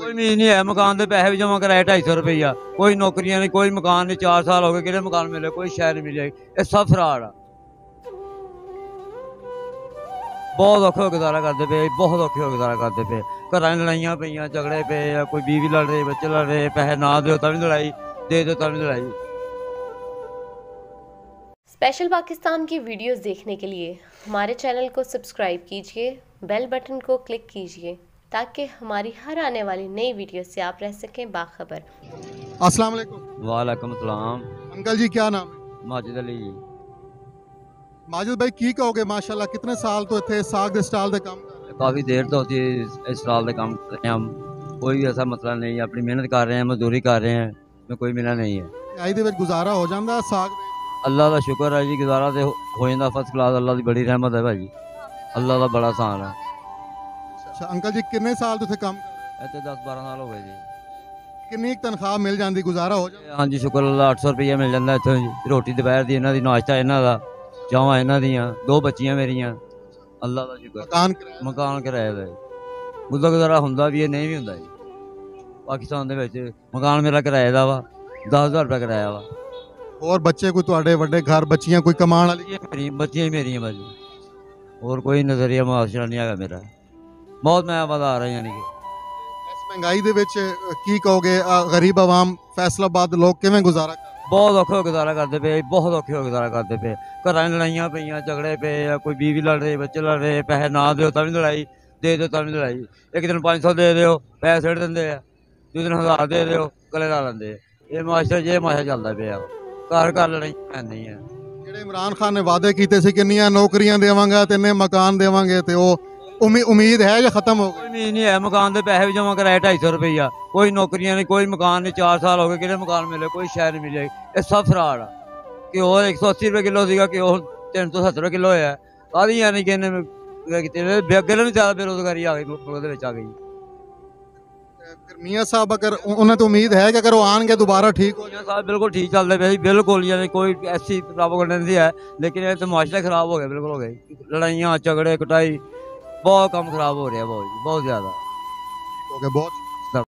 गई? कोई उम्मीद नहीं है, मकान के पैसे भी जमा कराए 250 रुपया, कोई नौकरियां नहीं, कोई मकान नहीं, 4 साल हो गए कि मकान मिले, कोई शहर नहीं मिले, ये सब फ्रॉड आ। बहुत औखे गुजारा करते पे, बहुत औखे गुजारा करते पे, घर लड़ाइयां पईयां, झगड़े पे, कोई बीवी लड़ रही, बच्चे लड़ रहे, पैसे ना दो तभी लड़ाई, दे दो तभी लड़ाई। स्पेशल पाकिस्तान की वीडियोस देखने के लिए हमारे चैनल को सब्सक्राइब कीजिए, बेल बटन को क्लिक कीजिए ताकि हमारी हर आने वाली नई वीडियो से आप रह सकें बाखबर। अस्सलाम वालेकुम। वालेकुम सलाम। अंकल जी क्या नाम है? माजिद अली जी। माजिद भाई की कहोगे, माशाल्लाह कितने साल तो इतने साग दे स्टाल दे काम कर रहे काफ़ी देर तो होती है इस साल के काम कर रहे हैं हम, कोई भी ऐसा मसला नहीं है, अपनी मेहनत कर रहे हैं, मजदूरी कर रहे हैं, में कोई मिला नहीं है। हो? आई दे विच गुजारा हो जाता साग दे? अल्लाह का शुक्र है जी, गुजारा तो हो जाता फर्स्ट क्लास, अल्लाह की बड़ी रहमत है भाजी, अल्लाह का बड़ा आसान है। अच्छा अंकल जी कितने साल तो इत्थे काम कर रहे इतने 10-12 साल हो गए जी। हो? कितनी तनख्वाह मिल जाती, गुजारा हो जाता? हाँ जी शुक्र अल्लाह, 800 रुपया मिल जाता इतों जी, रोटी दोपहर की इन्हों की, नाश्ता इन्हों का, चावां इन्हों दियां, 2 बच्चियां मेरियां, अल्लाह का शुक्र। मकान किराया? मकान किराए का उसका गुजारा होंदा भी है, नहीं भी होंदा जी। पाकिस्तान दे विच मकान मेरा किराए का वा, 10,000 रुपया किराया वा। और बच्चे कोई तुहाडे वड्डे घर बच्चियां कोई कमाण वाली? बच्चियां ही मेरियां भाजी, और कोई नजरिया मुआशरा नहीं है मेरा, बहुत मैं आबादार रहा यानी कि। इस महंगाई दे विच की कहोगे, गरीब आवाम फैसलाबाद लोग किवें गुजारा कर? बहुत औखे गुजारा करते पे, बहुत औखे गुजारा करते पे, घर लड़ाइयां पईयां, झगड़े पे, कोई बीवी लड़ रही, बच्चे लड़ रहे, पैसे ना दो तभी लड़ाई, दे दो तभी लड़ाई। एक दिन 500 दे दो, पैसे सिट देंगे, दूसरे दिन 1000 दे दो, गले ला लेंगे। ये माशा चलता पे, घर घर लड़ाइयां नहीं है। ਜਿਹੜੇ ਇਮਰਾਨ ਖਾਨ ਨੇ ਵਾਅਦੇ ਕੀਤੇ ਸੀ ਕਿੰਨੀਆਂ ਨੌਕਰੀਆਂ ਦੇਵਾਂਗਾ ਤੇ ਇੰਨੇ ਮਕਾਨ ਦੇਵਾਂਗੇ, ਤੇ ਉਹ ਉਮੀਦ ਹੈ ਜਾਂ ਖਤਮ ਹੋ कोई गई? उम्मीद नहीं है, मकान के पैसे भी जमा कराए 250 रुपया, कोई नौकरियां नहीं, कोई मकान नहीं, 4 साल हो गए कि मकान मिले, कोई शहर नहीं मिले, ये सब फ्रॉड आ। कि और 180 रुपये किलो सीगा, कि और 370 रुपये किलो है, आदि यानी कि अगे नहीं ज्यादा बेरोजगारी आ गई, मुल्क आ गई। ਫਿਰ ਮੀਆਂ ਸਾਹਿਬ अगर ਉਹਨਾਂ ਤੋਂ ਉਮੀਦ है कि अगर वो आएंगे दोबारा ठीक हो मियां साहब बिल्कुल ठीक चलते पे, बिल्कुल यानी कोई ऐसी प्रॉब्लम नहीं है, लेकिन ये तो माशरा खराब हो गया, बिल्कुल हो गई, लड़ाइयाँ झगड़े कटाई, बहुत काम खराब हो रहा है, बहुत ज़्यादा। जाएगा? बहुत